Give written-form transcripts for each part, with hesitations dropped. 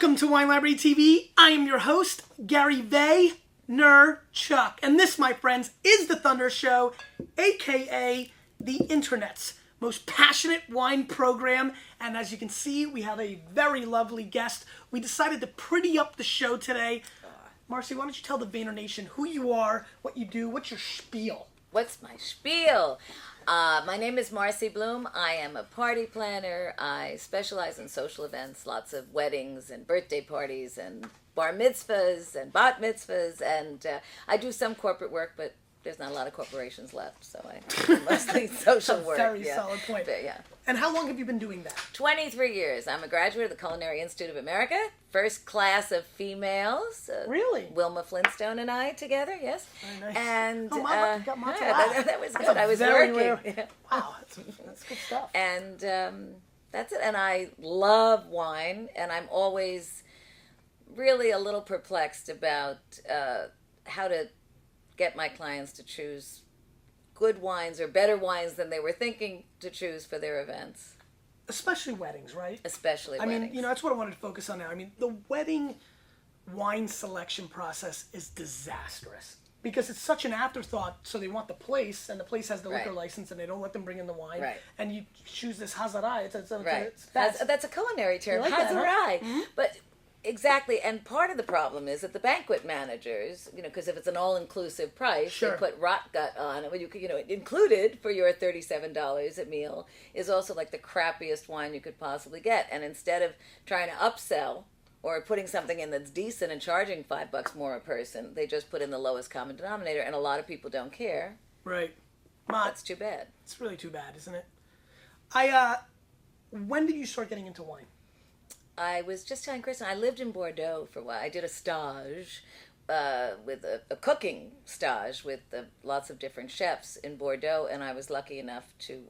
Welcome to Wine Library TV. I am your host, Gary Vaynerchuk. And this, my friends, is the Thunder Show, aka the Internet's most passionate wine program. And as you can see, we have a very lovely guest. We decided to pretty up the show today. Marcy, why don't you tell the Vayner Nation who you are, what you do, what's your spiel? What's my spiel? My name is Marcy Bloom. I am a party planner. I specialize in social events, lots of weddings and birthday parties and bar mitzvahs and bat mitzvahs. And I do some corporate work, but there's not a lot of corporations left, so I do mostly social work. Very solid point. But, yeah. And how long have you been doing that? 23 years. I'm a graduate of the Culinary Institute of America, first class of females. Really? Wilma Flintstone and I together, yes. Very nice. And got my that was good. I was working. Wow, that's good stuff. And that's it. And I love wine, and I'm always really a little perplexed about how to get my clients to choose good wines or better wines than they were thinking to choose for their events. Especially weddings, right? Especially weddings. I mean, that's what I wanted to focus on now. I mean, the wedding wine selection process is disastrous because it's such an afterthought. So they want the place, and the place has the liquor license, and they don't let them bring in the wine. Right. And you choose this Hazarai. That's a culinary term, like Hazarai. That, huh? Mm-hmm. But exactly, and part of the problem is that the banquet managers, because if it's an all-inclusive price, sure, they put rotgut on it. Included for your $37 a meal is also like the crappiest wine you could possibly get. And instead of trying to upsell or putting something in that's decent and charging $5 more a person, they just put in the lowest common denominator, and a lot of people don't care. Right. That's too bad. It's really too bad, isn't it? When did you start getting into wine? I was just telling Kristen, I lived in Bordeaux for a while. I did a stage with a cooking stage with lots of different chefs in Bordeaux, and I was lucky enough to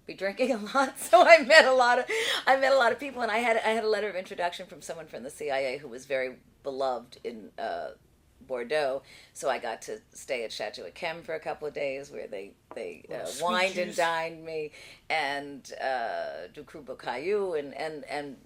be drinking a lot. So I met a lot of people, and I had a letter of introduction from someone from the CIA who was very beloved in Bordeaux. So I got to stay at Chateau Yquem for a couple of days, where they wined and dined me, and du Cru Caillou, and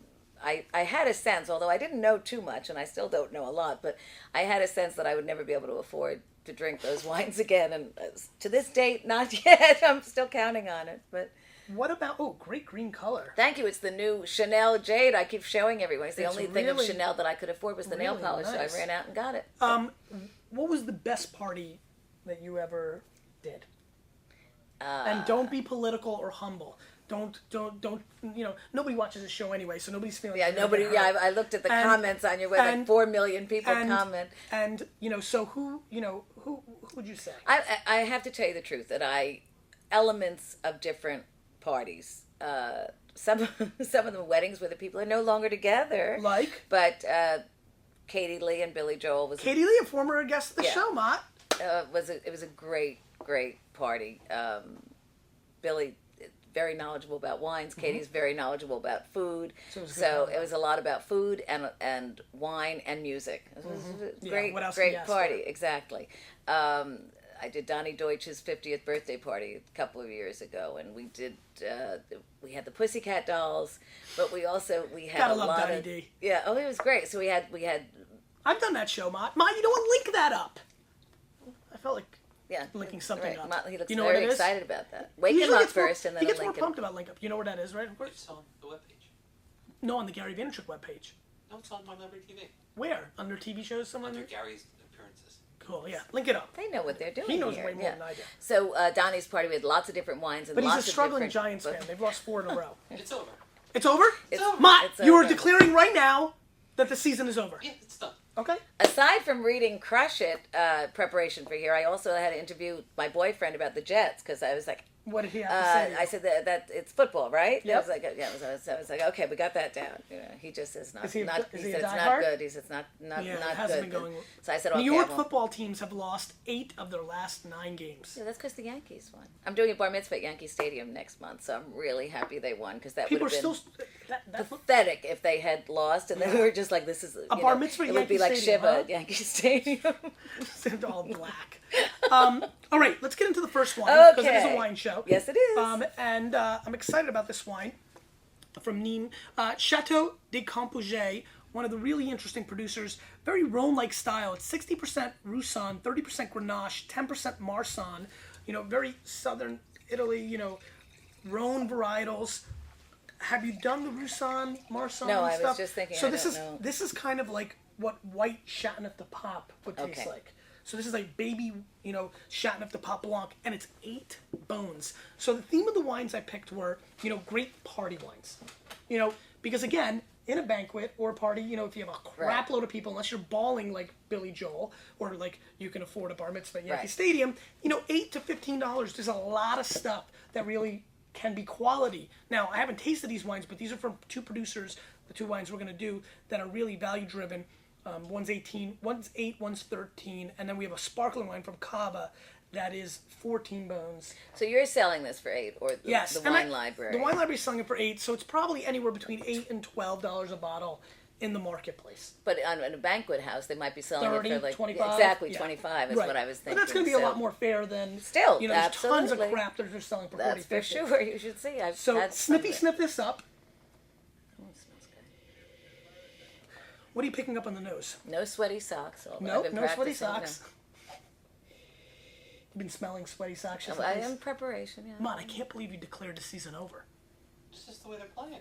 I had a sense, although I didn't know too much, and I still don't know a lot, but I had a sense that I would never be able to afford to drink those wines again, and to this date, not yet. I'm still counting on it, but... What about, great green color. Thank you. It's the new Chanel Jade I keep showing everyone. It's the only thing of Chanel that I could afford was the nail polish, nice. So I ran out and got it. What was the best party that you ever did? And don't be political or humble. Don't, nobody watches this show anyway, so nobody's feeling... Yeah, nobody, I looked at the comments on your website, like 4 million people comment. And, so who would you say? I have to tell you the truth, that elements of different parties, some of the weddings where the people are no longer together. Like? But Katie Lee and Billy Joel was... Katie Lee, a former guest of the show, Mott. It was a great party. Billy... very knowledgeable about wines. Katie's very knowledgeable about food. So it was a lot about food and wine and music. It was a great party. Exactly. I did Donnie Deutsch's 50th birthday party a couple of years ago, and we did. We had the Pussycat Dolls, but we had Gotta love Donnie D. Yeah. Oh, it was great. So we had. I've done that show, Mott. Mott, you don't want to link that up. I felt like. Yeah, linking something up. He looks very excited about that. Wake him up first, and then he gets more pumped about link up. You know where that is, right? It's on the webpage. No, on the Gary Vaynerchuk webpage. No, it's on WineLibraryTV. Where? Under TV shows somewhere? Under Gary's appearances. Cool, yeah. Link it up. They know what they're doing. He knows here. way more than I do. So Donnie's party, we had lots of different wines and but lots he's a struggling of Giants fan. They've lost 4 in a row. It's over. It's over? It's over. Mott, It's you are over. declaring right now that the season is over. Yeah, it's done. Okay. Aside from reading Crush It, preparation for here, I also had to interview my boyfriend about the Jets, because I was like, what did he have to say? I said that it's football, right? Yep. I was like, I was like, okay, we got that down. He just says not. Is he a he said it's not diehard? good. He said it's not Yeah, not it hasn't good. been going. So I said, New okay. York football teams have lost 8 of their last 9 games. Yeah, that's because the Yankees won. I'm doing a bar mitzvah at Yankee Stadium next month, so I'm really happy they won, because that would People have are been still pathetic if they had lost, and then we were just like, this is a bar mitzvah. It would be Yankee like Stadium, Shiva huh? at Yankee Stadium. They're all black. All right, let's get into the first wine, because it is a wine show. Yes, it is. And I'm excited about this wine from Nimes, Chateau de Campuget one of the really interesting producers. Very Rhone-like style. It's 60% Roussanne, 30% Grenache, 10% Marsanne. Very southern Italy. Rhone varietals. Have you done the Roussanne, Marsanne No, stuff? I was just thinking. So I this don't is know. this is kind of like what white Chateauneuf de Pape would taste Okay. like. So this is like baby, Chateauneuf de Pape Blanc, and it's 8 bones. So the theme of the wines I picked were, great party wines. Because again, in a banquet or a party, if you have a crap load of people, unless you're bawling like Billy Joel, or like you can afford a bar mitzvah at Yankee Right. Stadium, $8 to $15, there's a lot of stuff that really can be quality. Now, I haven't tasted these wines, but these are from 2 producers, the 2 wines we're going to do, that are really value-driven. One's 18, one's 8, one's 13, and then we have a sparkling wine from Cava that is 14 bones. So you're selling this for 8, or the, Yes, the and wine library? The wine library is selling it for 8, so it's probably anywhere between $8 and $12 a bottle in the marketplace. But in a banquet house, they might be selling 30, it for like 25. exactly Yeah. 25 is Right. what I was thinking. But that's going to be a so lot more fair than Still, there's tons of absolutely. crap that they're selling for That's 40, for 50. sure. You should see. I've So had some of it. sniff this up. Oh, it smells good. What are you picking up on the nose? No sweaty socks. Although I've Nope, been no sweaty practicing socks. You've been smelling sweaty socks. Just them. like I this. am preparation. Yeah. Man, I can't believe you declared the season over. It's just the way they're playing.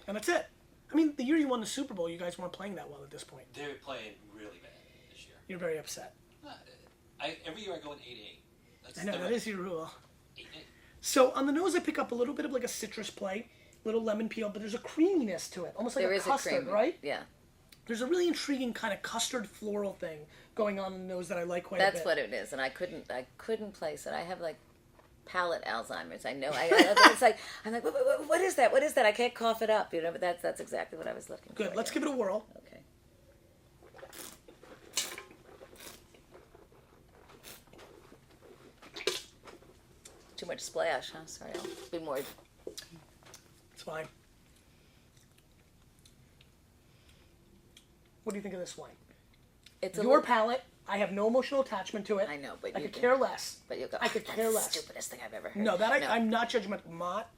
And that's it. I mean, the year you won the Super Bowl, you guys weren't playing that well at this point. They're playing really bad this year. You're very upset. Every year I go in 8-8. That's I know, that is your rule. 8-8. So on the nose, I pick up a little bit of like a citrus play, little lemon peel, but there's a creaminess to it, almost like There a is custard, a cream, right? Yeah. There's a really intriguing kind of custard floral thing going on in the nose that I like quite a That's bit. what it is, and I couldn't place it. I have like palate Alzheimer's. I know. It's like I'm like, what is that? What is that? I can't cough it up, But that's exactly what I was looking for. Good. Let's give it a whirl. Okay. Too much splash, huh? Sorry. I'll be more. It's fine. What do you think of this wine? It's a Your little, palate. I have no emotional attachment to it. I know, but I you could do. care less. But you'll go. I could "That's care the less." stupidest thing I've ever heard. No, I'm not judgmental. Mott,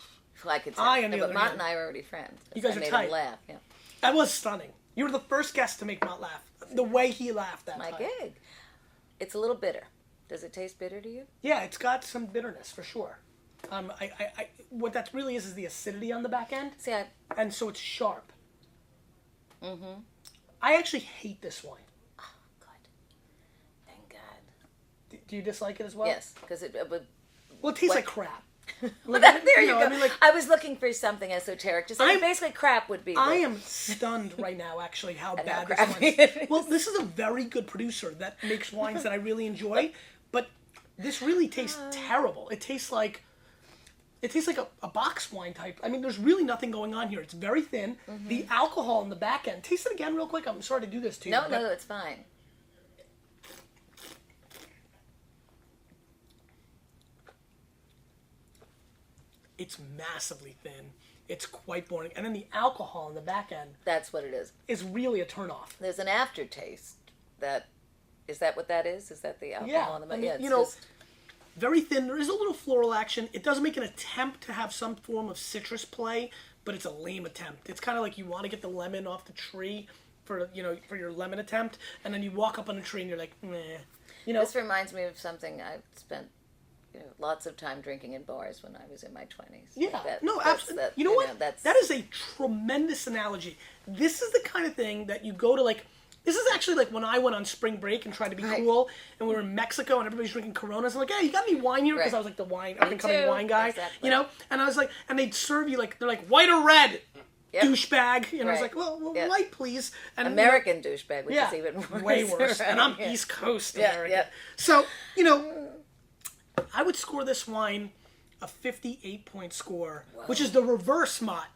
Well, I could tell. I, on the No, other but Mott hand- and I are already friends. You guys I are made tight. him laugh. Yeah. that was stunning. You were the first guest to make Mott laugh. The way he laughed that My time. gig. It's a little bitter. Does it taste bitter to you? Yeah, it's got some bitterness for sure. What that really is the acidity on the back end, See, I and so it's sharp. Mm-hmm. I actually hate this wine. God. Thank God. Do you dislike it as well? Yes, because it would. Well, it tastes What? like crap. Well, there you go. I mean, like, I was looking for something esoteric. Just basically crap would be. I am stunned right now, actually, how At how bad this crappy wine it is. is. Well, this is a very good producer that makes wines that I really enjoy, but this really tastes terrible. It tastes like a box wine type. I mean, there's really nothing going on here. It's very thin. Mm-hmm. The alcohol in the back end. Taste it again real quick. I'm sorry to do this to you. No, but no, it's fine. It's massively thin. It's quite boring. And then the alcohol in the back end That's what it is. is really a turnoff. There's an aftertaste. Is that what that is? Is that the alcohol Yeah, on the I mean, yeah, it's you know, just- very thin. There is a little floral action. It does make an attempt to have some form of citrus play, but it's a lame attempt. It's kind of like you want to get the lemon off the tree for your lemon attempt, and then you walk up on the tree and you're like, meh. This reminds me of something I spent lots of time drinking in bars when I was in my 20s. Yeah, That's absolutely. that- You know what? that's That is a tremendous analogy. This is the kind of thing that you go to like. This is actually like when I went on spring break and tried to be Right. cool, and we were in Mexico and everybody's drinking Coronas. I'm like, hey, you got any wine here? Because Right. I was like the up and coming too. wine guy, Exactly. And I was like, and they'd serve you like they're like white or red, Yep. douchebag. And I was Right. like, well Yep. white, please. And American douchebag, which yeah, is even worse. way worse. And I'm Right, yeah. East Coast Yeah, American. yeah. So I would score this wine a 58-point score, which is the reverse Mott.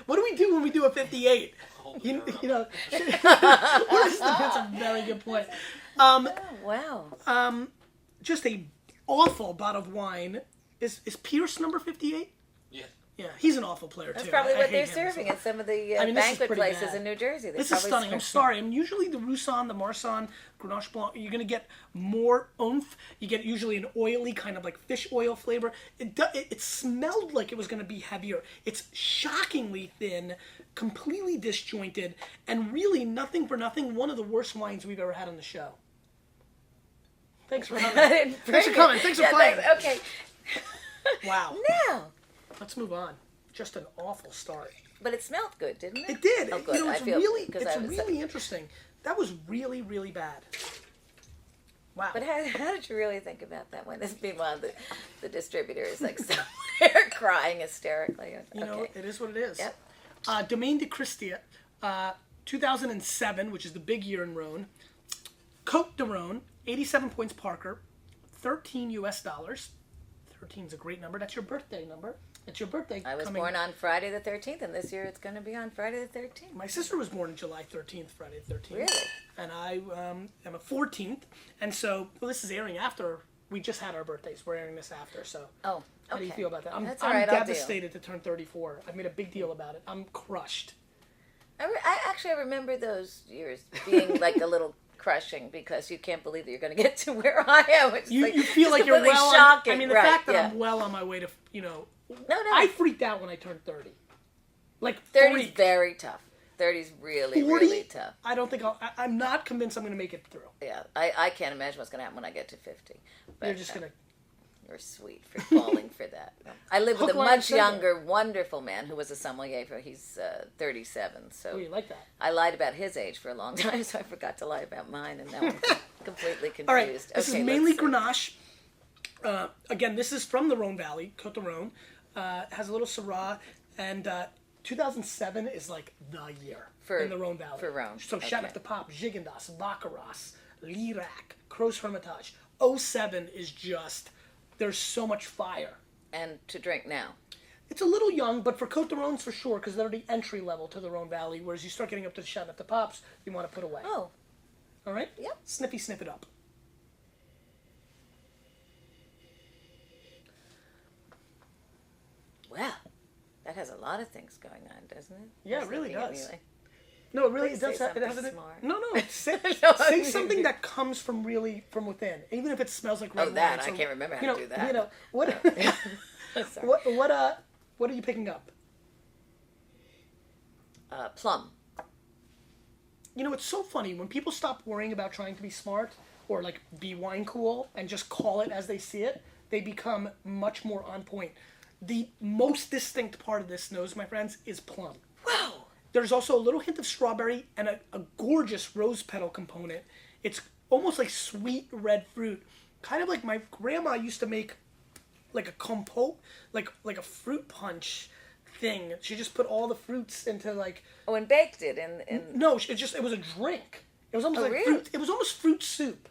What do we do when we do a 58? You know, what is that's a very good point. Oh, wow. Just a awful bottle of wine. Is Pierce number 58? Yes. Yeah, he's an awful player, That's too. probably I what hate they're him. serving at some of the I mean, this is banquet pretty places bad. in New Jersey. This is stunning. I'm sorry. I'm usually the Roussan, the Marsanne, Grenache Blanc. You're going to get more oomph. You get usually an oily kind of like fish oil flavor. It smelled like it was going to be heavier. It's shockingly thin, completely disjointed, and really nothing for nothing. One of the worst wines we've ever had on the show. Thanks for coming. Thanks for coming. Thanks for playing. Okay. Wow. Now. Let's move on. Just an awful start. But it smelled good, didn't it? It did. Oh, good. It's I feel, really interesting. That was really, really bad. Wow. But how did you really think about that one? This meanwhile, the distributor is like somewhere crying hysterically. You know, it is what it is. Yep. Domaine de Cristia, 2007, which is the big year in Rhone. Cote de Rhone, 87 points Parker, $13 US. 13 is a great number. That's your birthday number. It's your birthday. I was born on Friday the 13th, and this year it's going to be on Friday the 13th. My sister was born on July 13th, Friday the 13th. Really? And I am a 14th. And so, well, this is airing after. We just had our birthdays. We're airing this after. So, Oh, okay. how do you feel about that? I'm That's all right, I'll deal. devastated to turn 34. I've made a big deal about it. I'm crushed. I remember those years being like a little crushing because you can't believe that you're going to get to where I am. It's You feel like you're completely well shocking. on, I mean, the right, fact that yeah. I'm well on my way to, No. I freaked out when I turned 30. Like 30's 40. very tough. 30's really, 40? really tough. I don't think I'm not convinced I'm going to make it through. Yeah, I can't imagine what's going to happen when I get to 50. But, You're just going to... You're sweet for falling for that. I live with a Hook, line, much sinker. younger, wonderful man who was a sommelier. He's 37, so Oh, you like that? I lied about his age for a long time, so I forgot to lie about mine, and now I'm completely confused. All right, this is Okay, mainly let's see. Grenache. Again, this is from the Rhone Valley, Cote de Rhone. Has a little Syrah, and 2007 is like the year in the Rhone Valley. For Rhone. So okay. Chateau de Pape, Gigondas, Baccarat, Lirac, Croix Hermitage. 07 is just, there's so much fire. And to drink now. It's a little young, but for Cote de Rhone for sure, because they're the entry level to the Rhone Valley, whereas you start getting up to the Chateau de Papes, you want to put away. Oh. All right? Yep. Snip it up. Well, that has a lot of things going on, doesn't it? Yeah, Just it really looking at does. me like- No, it really Please does. say It has something an, smart. no. Say, No, say I- something that comes from within, even if it smells like red Oh, that. wine. I can't remember how to do that. You know what? Sorry. What are you picking up? Plum. You know, it's so funny when people stop worrying about trying to be smart or like be wine cool and just call it as they see it. They become much more on point. The most distinct part of this nose, my friends, is plum. Wow. There's also a little hint of strawberry and a gorgeous rose petal component. It's almost like sweet red fruit. Kind of like my grandma used to make like a compote, like a fruit punch thing. She just put all the fruits into like... Oh, and baked it in... No, it was a drink. It was almost like really? fruit. It was almost fruit soup.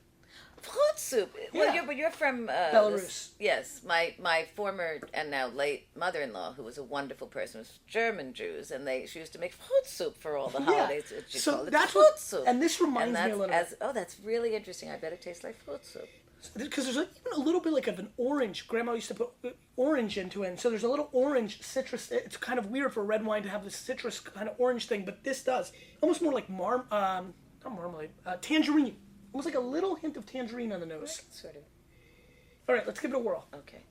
Fruit soup. Yeah. Well, you're from Belarus. Yes, my former and now late mother-in-law, who was a wonderful person, was German Jews, and she used to make fruit soup for all the holidays. Yeah. She So called it that's fruit what, soup. and this reminds And me a little bit. oh, that's really interesting. I bet it tastes like fruit soup. Because there's even a little bit like of an orange. Grandma used to put orange into it, and so there's a little orange citrus. It's kind of weird for red wine to have this citrus kind of orange thing, but this does. Almost more like not marmalade, tangerine. Almost like a little hint of tangerine on the nose. Sort of. All right, let's give it a whirl. Okay.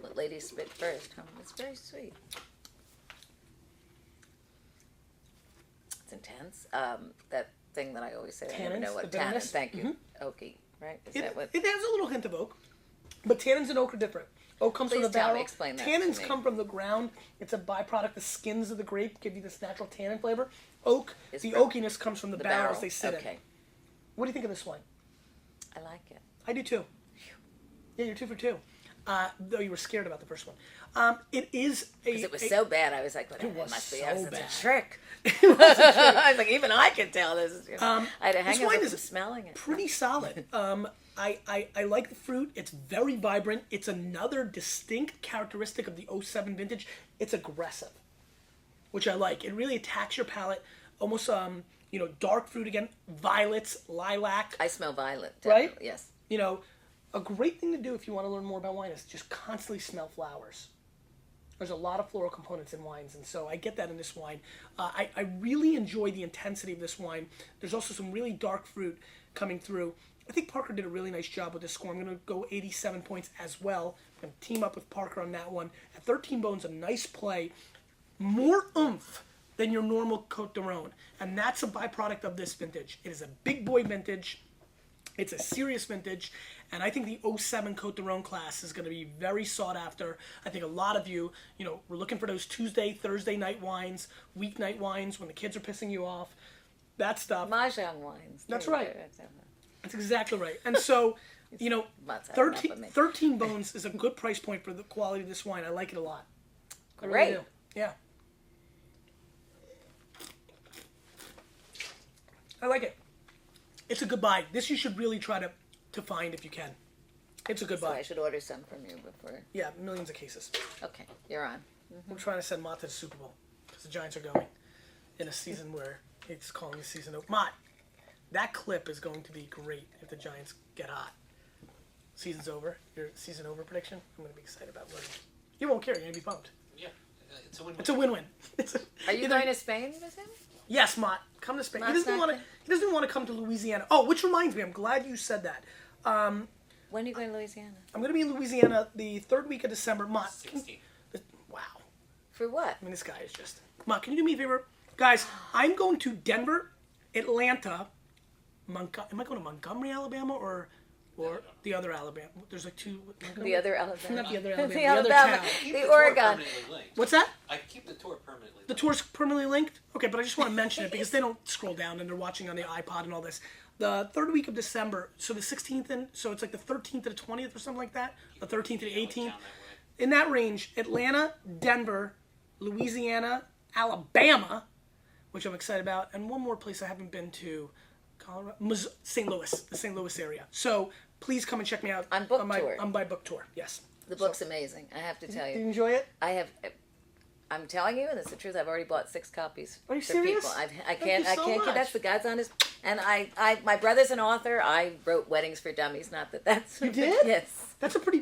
Let ladies spit first, huh? It's very sweet. It's intense. That thing that I always say, I never Tannins, know what the bitterness? tannin. Thank you. Oaky, right? Is that what? It has a little hint of oak, but tannins and oak are different. Oak comes from Please the tell me, barrel. explain that to Tannins me. come from the ground. It's a byproduct. The skins of the grape give you this natural tannin flavor. Oak, Is the from oakiness comes from the barrels they sit in. Okay, What do you think of this wine? I like it. I do too. Yeah, you're 2 for 2. Though you were scared about the first one. It is a... Because it was so bad, I was like, well, It was must be so it's bad. a trick. I was like, even I can tell this is... I had to this hang wine over is from smelling it. pretty solid. I like the fruit. It's very vibrant. It's another distinct characteristic of the 07 vintage. It's aggressive, which I like. It really attacks your palate, almost dark fruit again, violets, lilac. I smell violet. Right? Definitely. Yes. A great thing to do if you want to learn more about wine is just constantly smell flowers. There's a lot of floral components in wines, and so I get that in this wine. I really enjoy the intensity of this wine. There's also some really dark fruit coming through. I think Parker did a really nice job with this score. I'm going to go 87 points as well. I'm going to team up with Parker on that one. At 13 bones, a nice play. More oomph than your normal Côte de Rhone, and that's a byproduct of this vintage. It is a big boy vintage. It's a serious vintage, and I think the 07 Côte de Rhone class is going to be very sought after. I think a lot of you, we're looking for those Tuesday, Thursday night wines, weeknight wines when the kids are pissing you off, that stuff. Mahjong wines. That's right. That's exactly right. And so, 13 bones is a good price point for the quality of this wine. I like it a lot. I really Great. do. Yeah. I like it. It's a good buy. This you should really try to find if you can. It's a good So buy. I should order some from you before. Yeah, millions of cases. Okay, you're on. We're trying to send Mott to the Super Bowl because the Giants are going in a season where it's calling the season over. Mott, that clip is going to be great if the Giants get hot. Season's over. Your season over prediction. I'm going to be excited about winning. You won't care. You're going to be pumped. Yeah, it's a win-win. It's a win-win. Are you going to Spain with him? Yes, Mott. Come to Spain. He Mott's doesn't not want to. He doesn't want to come to Louisiana. Oh, which reminds me, I'm glad you said that. When are you going to Louisiana? I'm going to be in Louisiana the third week of December. Mott, 16. wow. For what? I mean, this guy is just... Mott, can you do me a favor? Guys, I'm going to Denver, Atlanta, am I going to Montgomery, Alabama, or the other Alabama? There's like two... The other Alabama. Not the other Alabama. The the other Alabama. town. Keep The tour Oregon. permanently linked. What's that? I keep the tour permanently The linked. tour's permanently linked? Okay, but I just want to mention it because they don't scroll down and they're watching on the iPod and all this. The third week of December, so the 16th, so it's like the 13th to the 20th or something like that? The 13th to the 18th? Down that way. In that range, Atlanta, Denver, Louisiana, Alabama, which I'm excited about, and one more place I haven't been to, St. Louis, the St. Louis area. So please come and check me out On book on my tour. on my book tour. Yes. The book's amazing, I have to tell Did you you. enjoy it? I'm telling you, and it's the truth, I've already bought 6 copies. Are you for serious? people. I Thank you can't so keep much. that's the God's honest. And my brother's an author. I wrote Weddings for Dummies, not that that's... You did? Yes. That's a pretty...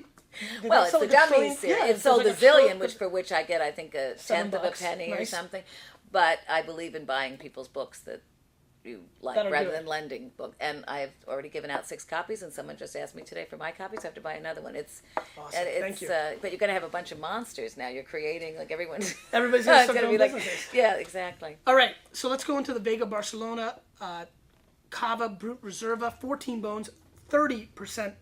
did Well, that it's sell the like a trillion? Dummies series. Yeah, It sold like a zillion, trillion- for which I get, I think, a $7 tenth of a penny or Nice. something. But I believe in buying people's books that you like That are rather good. than lending book. And I've already given out 6 copies, and someone just asked me today for my copies. I have to buy another one. It's Awesome. Thank you. but you're going to have a bunch of monsters now. You're creating like everyone's. Everybody's gonna it's start gonna their be own like, businesses. yeah, exactly. All right, so let's go into the Vega Barcelona Cava Brut Reserva, 14 bones, 30%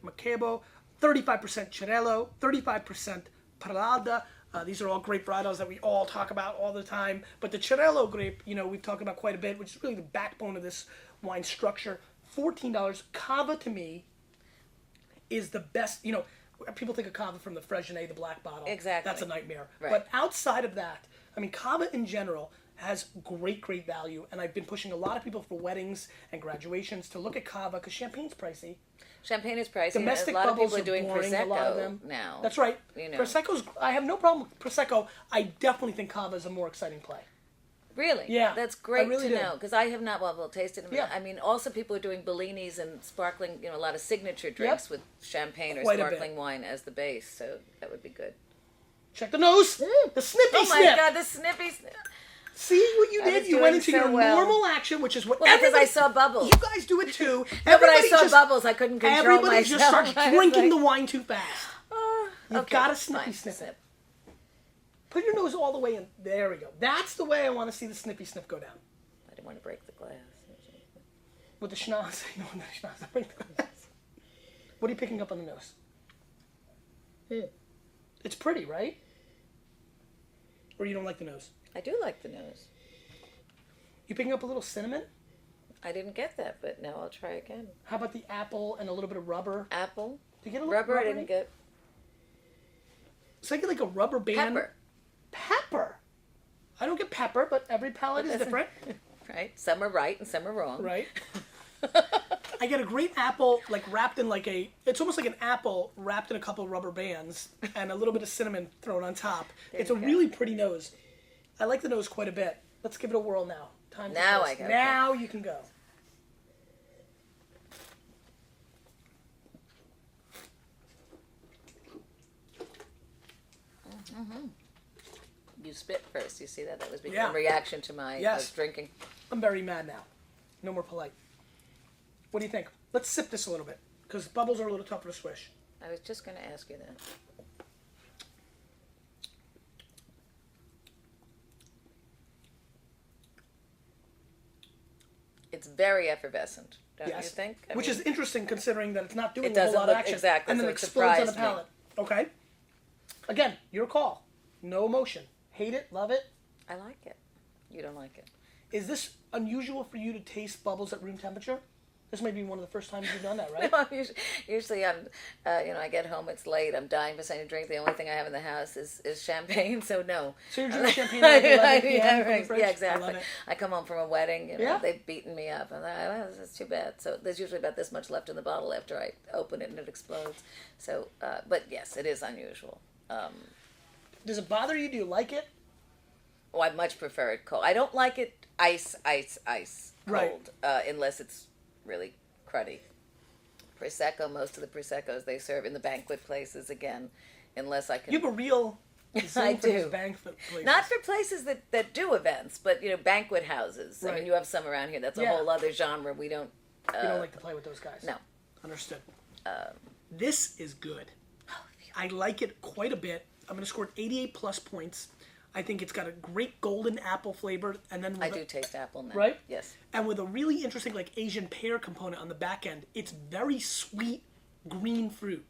Macabo, 35% Cirello, 35% Paralda. These are all grape varietals that we all talk about all the time. But the Cirello grape, we've talked about quite a bit, which is really the backbone of this wine structure. $14. Cava, to me, is the best. People think of Cava from the Fresgenet, the black bottle. Exactly. That's a nightmare. Right. But outside of that, Cava in general has great value. And I've been pushing a lot of people for weddings and graduations to look at Cava because champagne's pricey. Champagne is pricey. Domestic a lot of bubbles people are doing boring, a lot of them. Prosecco now. That's right. You know. Prosecco's, I have no problem with Prosecco. I definitely think Cava is a more exciting play. Really? Yeah, That's great I really to do. know because I have not tasted them. Yeah. Also people are doing Bellinis and sparkling, a lot of signature drinks with champagne or Quite a bit. sparkling wine as the base. So that would be good. Check the nose. The snippy Oh my snip. God, the snippy snip. See what you I did? was You went doing into so your well. normal action, which is what Well, because I everybody... saw bubbles. You guys do it too. No, but I Everybody saw bubbles. I couldn't control Everybody myself. just starts I was drinking like, the wine too fast. You've okay, got to snippy fine, snip it. snip. Put your nose all the way in. There we go. That's the way I want to see the snippy snip go down. I didn't want to break the glass. With the schnoz. No, the schnoz. What are you picking up on the nose? It's pretty, right? Or you don't like the nose? I do like the nose. You picking up a little cinnamon? I didn't get that, but now I'll try again. How about the apple and a little bit of rubber? Apple. Do you get a little Rubber, I rubbery? didn't get. It's like a rubber band. Pepper. Pepper. I don't get pepper, but every palate is different. Right? Some are right and some are wrong. Right. I get a great apple, wrapped in it's almost like an apple wrapped in a couple of rubber bands and a little bit of cinnamon thrown on top. It's a you go. really pretty nose. I like the nose quite a bit. Let's give it a whirl now. Time to Now taste. I go. Now you can go. You spit first. You see that? That was Yeah. a reaction to my Yes. drinking. I'm very mad now. No more polite. What do you think? Let's sip this a little bit, because bubbles are a little tougher to swish. I was just going to ask you that. It's very effervescent, don't you think? Which is interesting considering that it's not doing It a whole doesn't lot of look- action. exactly, And then so it it explodes on the surprised me. palate. Okay. Again, your call. No emotion. Hate it, love it. I like it. You don't like it. Is this unusual for you to taste bubbles at room temperature? This may be one of the first times you've done that, right? No, usually I'm, I get home, it's late, I'm dying for something to drink. The only thing I have in the house is champagne, so no. So you're drinking champagne at 11 p.m. Yeah, from the right. fridge? Yeah, I exactly. love it. I come home from a wedding, Yeah. they've beaten me up. And that's too bad. So there's usually about this much left in the bottle after I open it and it explodes. So, but yes, it is unusual. Does it bother you? Do you like it? Oh, I much prefer it cold. I don't like it ice Right. cold, unless it's really cruddy. Prosecco, most of the Prosecco's they serve in the banquet places again, unless I can. You have a real I zing for these do. banquet places. Not for places that do events, but banquet houses. I Right. mean, you have some around here. That's a Yeah. whole other genre. We don't. You don't like to play with those guys. No. Understood. This is good. I like it quite a bit. I'm going to score it 88 plus points. I think it's got a great golden apple flavor, and then I do taste apple now. right? Yes. And with a really interesting like Asian pear component on the back end, it's very sweet green fruit.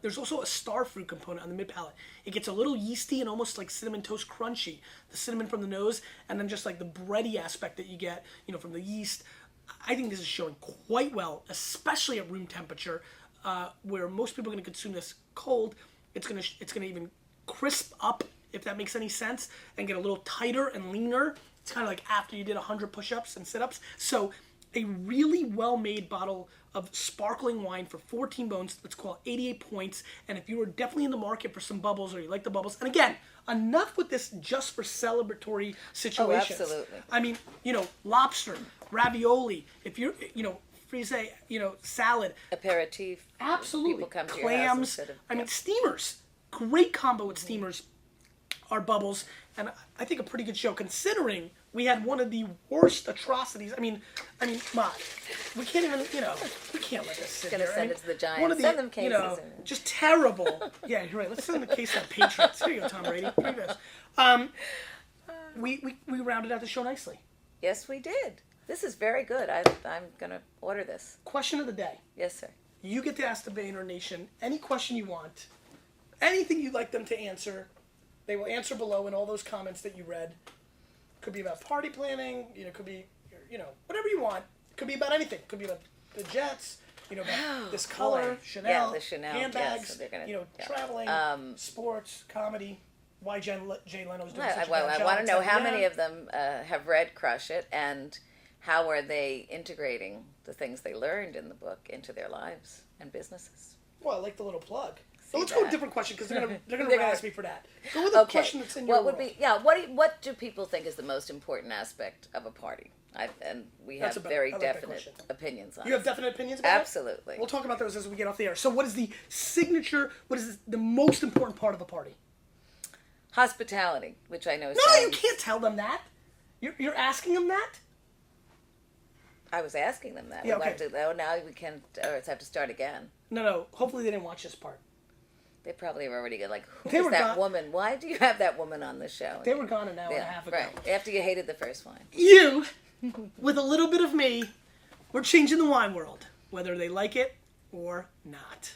There's also a star fruit component on the mid palate. It gets a little yeasty and almost like cinnamon toast crunchy. The cinnamon from the nose, and then just like the bready aspect that you get, from the yeast. I think this is showing quite well, especially at room temperature, where most people are going to consume this cold. It's gonna even crisp up, if that makes any sense, and get a little tighter and leaner. It's kind of like after you did 100 push-ups and sit-ups. So a really well-made bottle of sparkling wine for 14 bones. Let's call it 88 points. And if you were definitely in the market for some bubbles, or you like the bubbles, and again, enough with this just for celebratory situations. Oh, absolutely. I mean, lobster, ravioli. If you're, frise, salad. Aperitif. Absolutely. People come to your house Clams. instead of. I mean, steamers. Great combo with steamers. Our bubbles, and I think a pretty good show considering we had one of the worst atrocities. I mean, Ma, we can't even, we can't let this sit Gonna here. send it to the Giants. One of the, Send them cases. just terrible. Yeah, you're right. Let's send them a case of Patriots. Here you go, Tom Brady. Look at this. We rounded out the show nicely. Yes, we did. This is very good. I'm gonna order this. Question of the day. Yes, sir. You get to ask the Vayner Nation any question you want, anything you'd like them to answer. They will answer below in all those comments that you read. Could be about party planning. Could be, whatever you want. Could be about anything. Could be about the Jets. About this color, boy. Chanel, Yeah, the Chanel, handbags. yes, so they're gonna- yeah. Traveling, sports, comedy. Why Jay Leno's doing such a I bad job. want to know how Yeah. many of them have read Crush It, and how are they integrating the things they learned in the book into their lives and businesses. Well, I like the little plug. See So let's go with a that. different question because they're gonna They're gonna- razz me for that. Go with a Okay. question that's in your What would world. be? Yeah. What do people think is the most important aspect of a party? And we have That's very I like that definite question. opinions on You have it. definite opinions about Absolutely. it? We'll talk about those as we get off the air. So what is the signature, what is the most important part of a party? Hospitality, which I know. No, you can't tell them that. You're asking them that? I was asking them that. Yeah, We'll have okay. to, now we can have to start again. No. Hopefully they didn't watch this part. They probably have already got who They is were that gone- woman? Why do you have that woman on the show? They were gone an hour and a Yeah, half ago. right. After you hated the first one. You, with a little bit of me, we're changing the wine world, whether they like it or not.